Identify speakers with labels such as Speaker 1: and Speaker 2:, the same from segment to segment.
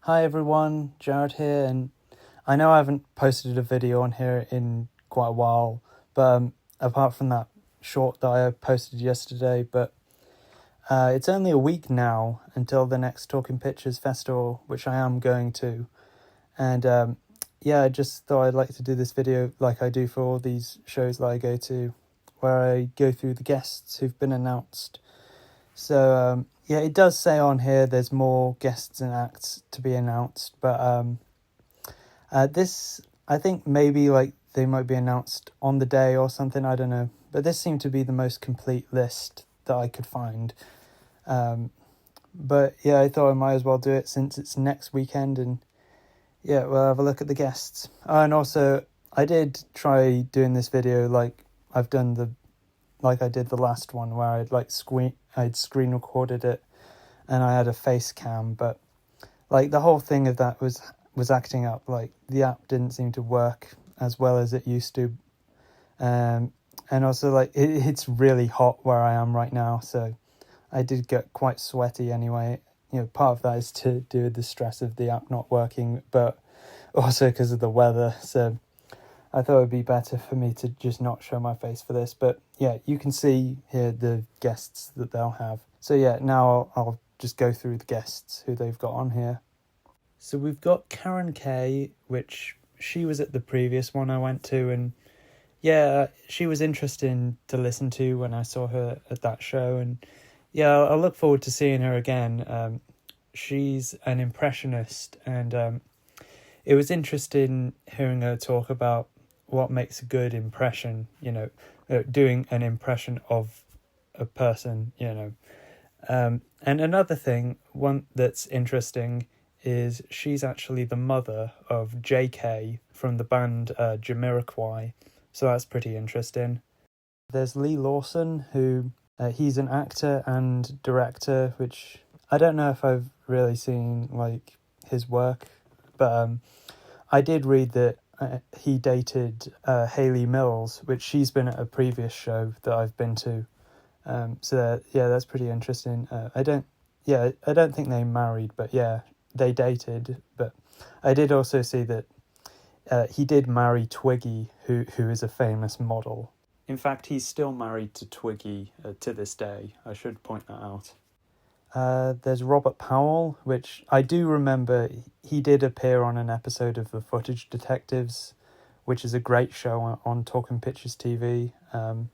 Speaker 1: Hi everyone, Jared here, and I know I haven't posted a video on here in quite a while, but apart from that short that I posted yesterday, but it's only a week now until the next Talking Pictures Festival, which I am going to, and I just thought I'd like to do this video like I do for all these shows that I go to, where I go through the guests who've been announced. So, it does say on here there's more guests and acts to be announced, but this, I think maybe like they might be announced on the day or something, I don't know. But this seemed to be the most complete list that I could find. But I thought I might as well do it since it's next weekend, and we'll have a look at the guests. And also, I did try doing this video like I did the last one where I'd screen recorded it and I had a face cam, but like the whole thing of that was acting up. Like the app didn't seem to work as well as it used to, and also like it's really hot where I am right now, so I did get quite sweaty anyway. Part of that is to do with the stress of the app not working, but also because of the weather, so I thought it would be better for me to just not show my face for this. But you can see here the guests that they'll have. So now I'll just go through the guests who they've got on here. So we've got Karen Kay, which she was at the previous one I went to, and she was interesting to listen to when I saw her at that show, and I look forward to seeing her again. She's an impressionist, and it was interesting hearing her talk about what makes a good impression, doing an impression of a person, And another thing, one that's interesting, is she's actually the mother of JK from the band Jamiroquai, so that's pretty interesting. There's Lee Lawson, who he's an actor and director, which I don't know if I've really seen like his work, but I did read that he dated Hayley Mills, which she's been at a previous show that I've been to. So that's pretty interesting. I don't think they married, but they dated. But I did also see that he did marry Twiggy, who is a famous model. In fact, he's still married to Twiggy to this day. I should point that out. There's Robert Powell, which I do remember he did appear on an episode of The Footage Detectives, which is a great show on Talking Pictures TV. And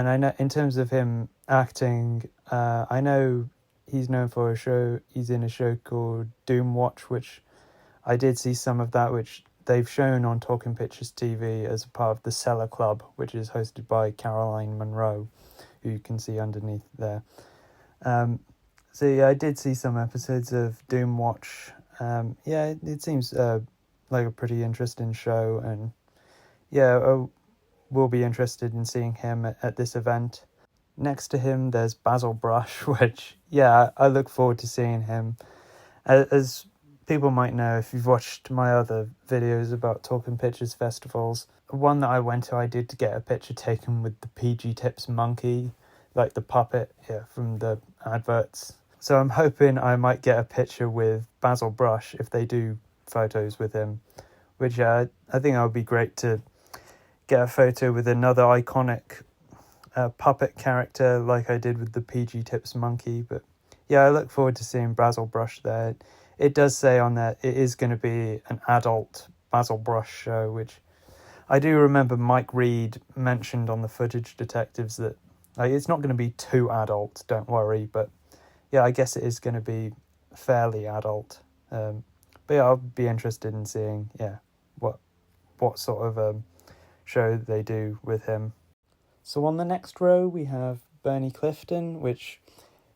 Speaker 1: I know in terms of him acting, I know he's known for he's in a show called Doom Watch, which I did see some of that, which they've shown on Talking Pictures TV as a part of the Cellar Club, which is hosted by Caroline Munro, who you can see underneath there. I did see some episodes of Doom Watch. It seems like a pretty interesting show, and we'll be interested in seeing him at this event. Next to him, there's Basil Brush, which I look forward to seeing him. As people might know, if you've watched my other videos about Talking Pictures festivals, one that I went to, I did get a picture taken with the PG Tips monkey, like the puppet from the adverts. So I'm hoping I might get a picture with Basil Brush if they do photos with him, which I think that would be great to get a photo with another iconic puppet character like I did with the PG Tips monkey. But I look forward to seeing Basil Brush there. It does say on there it is going to be an adult Basil Brush show, which I do remember Mike Reed mentioned on the Footage Detectives that it's not going to be too adult, don't worry, but I guess it is going to be fairly adult. But I'll be interested in seeing what sort of show they do with him. So on the next row we have Bernie Clifton, which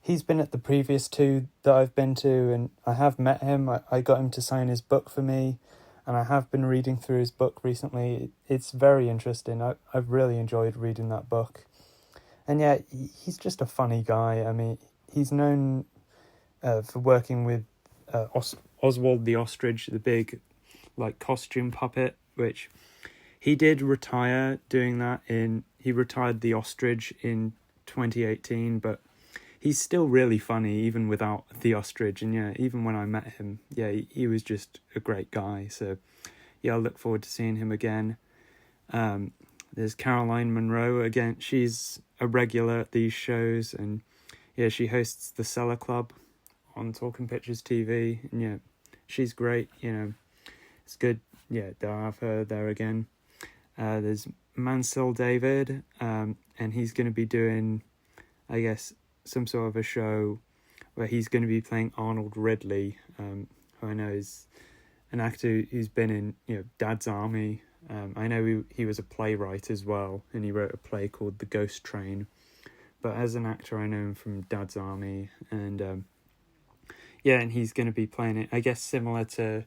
Speaker 1: he's been at the previous two that I've been to, and I have met him. I got him to sign his book for me, and I have been reading through his book recently. It's very interesting. I've really enjoyed reading that book. And he's just a funny guy. I mean, he's known for working with Oswald the Ostrich, the big costume puppet, which he did retire doing that. He retired the Ostrich in 2018, but he's still really funny even without the ostrich. And yeah, even when I met him, yeah, he was just a great guy. So yeah, I'll look forward to seeing him again. There's Caroline Munro again. She's a regular at these shows, and yeah, she hosts the Cellar Club on Talking Pictures TV, and yeah, she's great. You know, it's good. Yeah, to have her there again. There's Mansell David, and he's going to be doing, I guess, some sort of a show where he's going to be playing Arnold Ridley, who I know is an actor who's been in, you know, Dad's Army. I know he was a playwright as well, and he wrote a play called The Ghost Train. But as an actor, I know him from Dad's Army, and yeah, and he's going to be playing it, I guess, similar to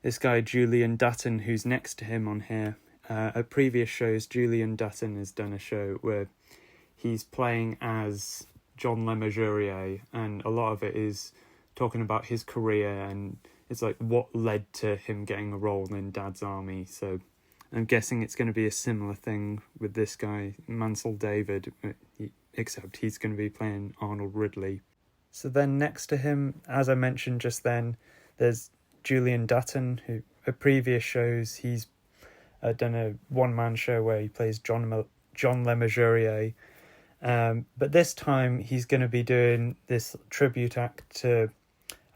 Speaker 1: this guy Julian Dutton, who's next to him on here. At previous shows, Julian Dutton has done a show where he's playing as John Le Mesurier, and a lot of it is talking about his career, and it's like what led to him getting a role in Dad's Army. So I'm guessing it's going to be a similar thing with this guy, Mansell David, except he's going to be playing Arnold Ridley. So then next to him, as I mentioned just then, there's Julian Dutton, who at previous shows he's done a one-man show where he plays John Le Mesurier. But this time he's going to be doing this tribute act to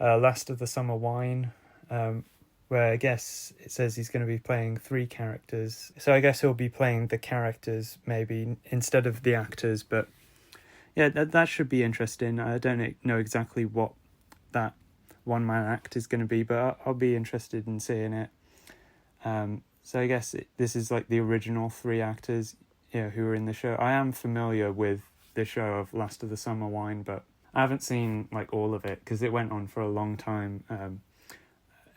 Speaker 1: Last of the Summer Wine, where I guess it says he's going to be playing 3 characters. So I guess he'll be playing the characters maybe instead of the actors. But yeah, that should be interesting. I don't know exactly what that one-man act is going to be, but I'll be interested in seeing it. So I guess this is like the original 3 actors, you know, who were in the show. I am familiar with the show of Last of the Summer Wine, but I haven't seen like all of it because it went on for a long time.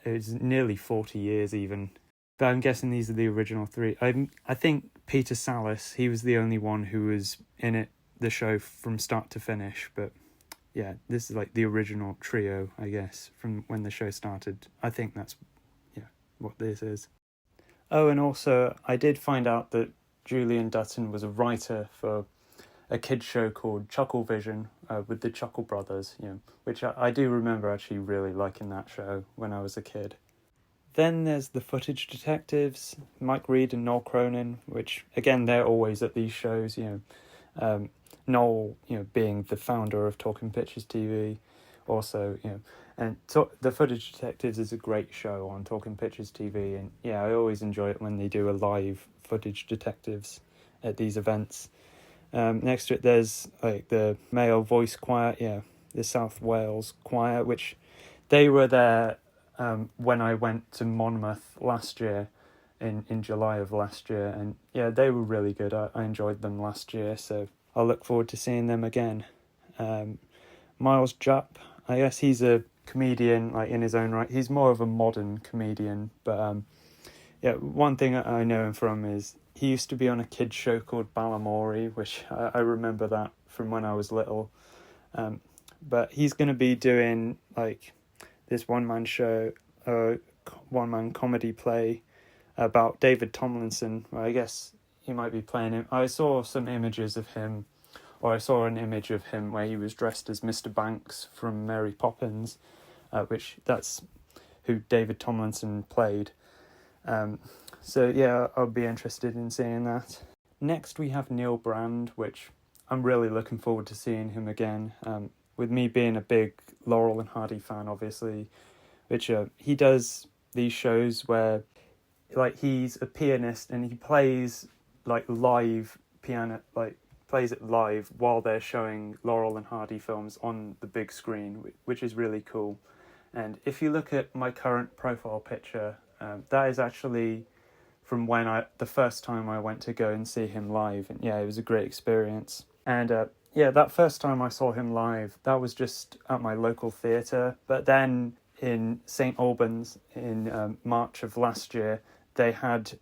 Speaker 1: It was nearly 40 years even. But I'm guessing these are the original 3. I think Peter Sallis, he was the only one who was in the show from start to finish. But yeah, this is like the original trio, I guess, from when the show started. I think that's what this is. Oh, and also I did find out that Julian Dutton was a writer for a kids show called Chucklevision with the Chuckle Brothers, you know, which I do remember actually really liking that show when I was a kid. Then there's the Footage Detectives, Mike Reed and Noel Cronin, which again they're always at these shows, you know. Noel, you know, being the founder of Talking Pictures TV, also, you know, and the Footage Detectives is a great show on Talking Pictures TV, and yeah, I always enjoy it when they do a live Footage Detectives at these events. Next to it, there's like the male voice choir, yeah, the South Wales choir, which they were there when I went to Monmouth last year, in July of last year, and yeah, they were really good. I enjoyed them last year, so I'll look forward to seeing them again. Miles Jupp, I guess he's a comedian like in his own right. He's more of a modern comedian, but yeah, one thing I know him from is he used to be on a kids show called Balamory, which I remember that from when I was little. But he's going to be doing like this one-man show, one-man comedy play about David Tomlinson. Well, I guess he might be playing him. I saw some images of him, or I saw an image of him where he was dressed as Mr. Banks from Mary Poppins, which that's who David Tomlinson played. So yeah, I'll be interested in seeing that. Next we have Neil Brand, which I'm really looking forward to seeing him again. With me being a big Laurel and Hardy fan, obviously, which he does these shows where like he's a pianist and he plays like live piano, like plays it live while they're showing Laurel and Hardy films on the big screen, which is really cool. And if you look at my current profile picture, that is actually from when the first time I went to go and see him live, and yeah, it was a great experience. And yeah, that first time I saw him live, that was just at my local theatre. But then in St Albans in March of last year, they had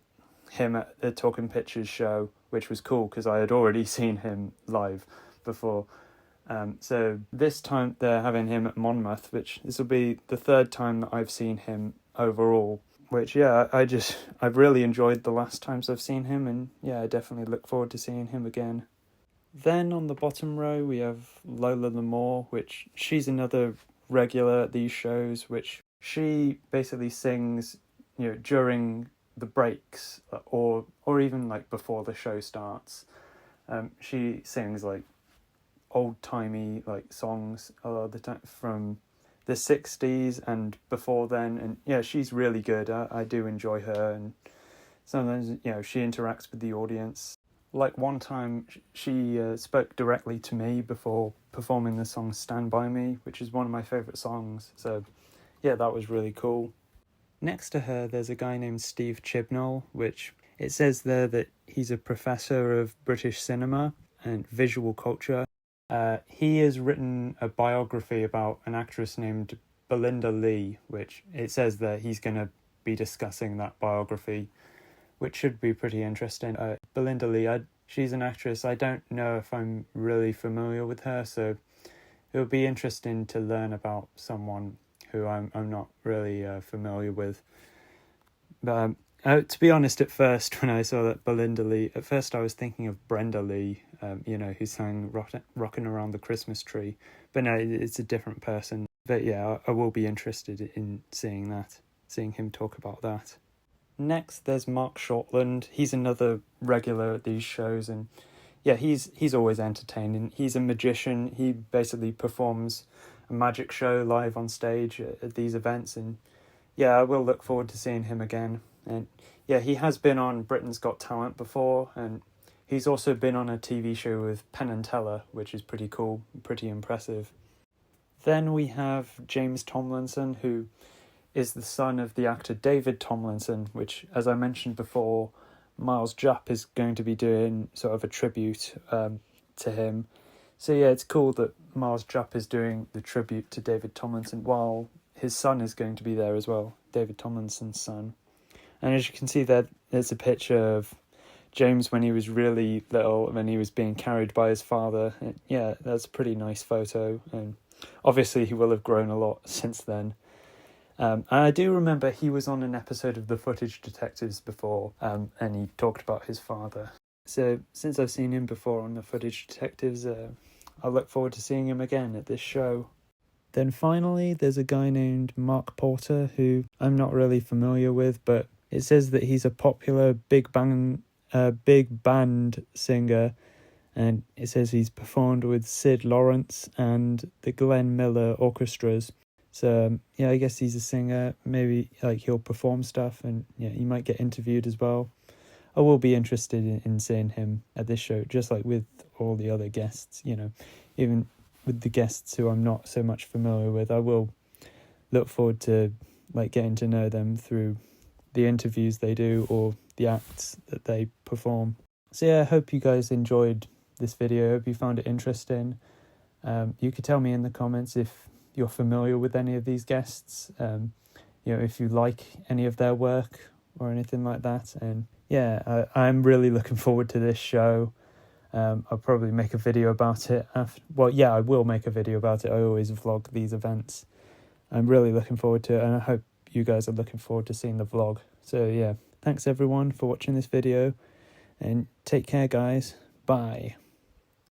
Speaker 1: him at the Talking Pictures show, which was cool because I had already seen him live before. So this time they're having him at Monmouth, which this will be the 3rd time that I've seen him overall, which yeah, I've really enjoyed the last times I've seen him, and yeah, I definitely look forward to seeing him again. Then on the bottom row we have Lola L'Amour, which she's another regular at these shows, which she basically sings, during the breaks or even like before the show starts. She sings like old-timey like songs a lot of the time from the 60s and before then, and yeah, she's really good. I do enjoy her, and sometimes she interacts with the audience. Like one time she spoke directly to me before performing the song Stand By Me, which is one of my favourite songs, so yeah, that was really cool. Next to her there's a guy named Steve Chibnall, which it says there that he's a professor of British cinema and visual culture. He has written a biography about an actress named Belinda Lee, which it says that he's going to be discussing that biography, which should be pretty interesting. Belinda Lee, she's an actress. I don't know if I'm really familiar with her, so it would be interesting to learn about someone who I'm not really familiar with. But to be honest, at first, when I saw that Belinda Lee, at first I was thinking of Brenda Lee, who sang Rockin' Around the Christmas Tree. But no, it's a different person. But yeah, I will be interested in seeing him talk about that. Next, there's Mark Shortland. He's another regular at these shows, and yeah, he's always entertaining. He's a magician. He basically performs a magic show live on stage at these events, and yeah, I will look forward to seeing him again. And yeah, he has been on Britain's Got Talent before, and he's also been on a TV show with Penn and Teller, which is pretty cool, pretty impressive. Then we have James Tomlinson, who is the son of the actor David Tomlinson, which, as I mentioned before, Miles Jupp is going to be doing sort of a tribute to him. So yeah, it's cool that Miles Jupp is doing the tribute to David Tomlinson while his son is going to be there as well, David Tomlinson's son. And as you can see there, there's a picture of James when he was really little, when he was being carried by his father. And yeah, that's a pretty nice photo. And obviously he will have grown a lot since then. And I do remember he was on an episode of The Footage Detectives before, and he talked about his father. So since I've seen him before on The Footage Detectives, I look forward to seeing him again at this show. Then finally, there's a guy named Mark Porter, who I'm not really familiar with, but it says that he's a popular big band singer, and it says he's performed with Sid Lawrence and the Glenn Miller Orchestras. So yeah, I guess he's a singer. Maybe like he'll perform stuff, and yeah, he might get interviewed as well. I will be interested in seeing him at this show, just like with all the other guests. Even with the guests who I'm not so much familiar with, I will look forward to like getting to know them through the interviews they do or the acts that they perform. So yeah, I hope you guys enjoyed this video. I hope you found it interesting. You could tell me in the comments if you're familiar with any of these guests, if you like any of their work or anything like that. And yeah, I'm really looking forward to this show. I'll probably make a video about it I will make a video about it. I always vlog these events. I'm really looking forward to it, and I hope you guys are looking forward to seeing the vlog. So yeah, thanks everyone for watching this video, and take care guys. Bye.